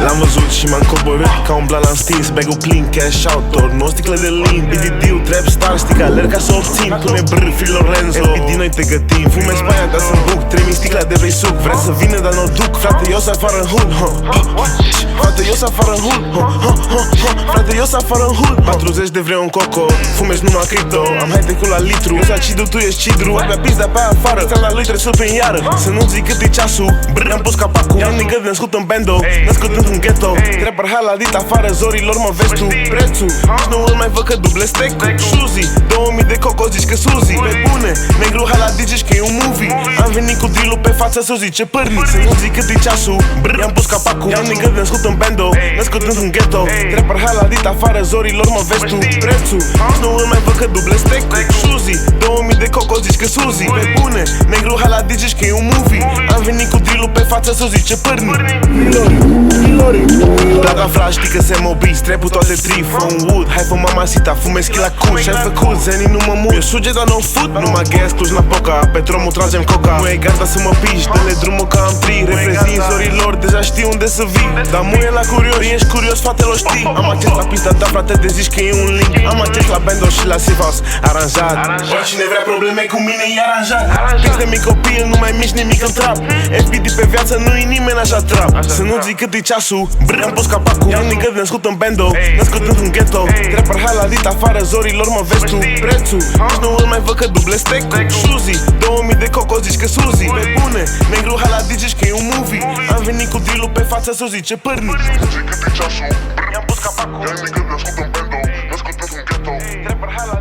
L-am văzut și m-am coborât ca un blan, am stins bag-ul plin, cash out-or, nu o sticlă de lin. BDD-ul, trap star, stic alerg ca să obțin. Pune brr, fi Lorenzo, FPD noi te gătim. Fumezi paia, dar să-mi buc, trimi sticla de vrei suc. Vrea să vină, dar n-o duc, frate, eu să afară în hood. Frate, eu să afară în hood. Frate, eu să afară în hood. 40 de vrei un coco, fumezi numai cripto. Am high-tech-ul la litru, eu acidul, tu ești cidru. Abia pizda pe afară, țeala lui trebuie să pe iară. Să nu zic cât e ceasul, brr, am pus capacul. Am nigă născut în bando, născut într-un ghetto. Trapper haladit afară, zorilor mă vezi tu. Prețul, nici nu îl mai văd că duble stack-ul. Suzy, 2000 de coco, zici că Suzy. Pe bune, negru haladit, zici că e un movie. Am venit cu drill-ul pe față să zice pârnic. Să nu zic cât e ceasul, brr, am pus capacul. Am nigă născut în bando, născut într-un ghetto. Trapper haladit afară, zorilor mă vezi tu. Prețul, nici nu îl mai văd că duble stack-ul. Suzy, 2000 de coco, zici că Suzy. Pe bune, negru haladit, zici că e un movie. Am venit cu drill-ul pe față să zice pârnic. Placa fra, știi că se mobi, trepul toate trif, un wood. Hai fă mamacita, fumezi la cuș. Ai făcut, zenii nu mă mut. Eu suge, dar nu fut, numai gas, cluj la poca. Pe tromul tragem coca, nu e gata să mă piși. Dă-le drumul ca am tri, reprezint zorilor. Deja știi unde să vii, dar muie la curios. Ești curios, fatelor știi. Am acces la pista ta, frate, te zici că e un link. Am acces la bando și la Sivas, aranjat. Oricine vrea probleme cu mine e aranjat. Pix de mic copil, nu mai mici nimic în trap. FPD pe viață, nu-i nimeni așa trap. Să nu zic cât e ceasul, brr, am pus capacul. Am nigă născut în bando, născut într-un ghetto. Trapper haladit afară, zorilor mă vezi tu. Prețul, nici nu îl mai văd că duble stack-ul. Suzy, 2000 de coco, zici că Suzy. Pe bune, negru haladit, zici că e un movie. Am venit cu drill-ul pe față să zice pârnic. Zic cât e ceasul, I-am pus capacul. am nigă născut în bando, născut într-un ghetto. Trapper haladit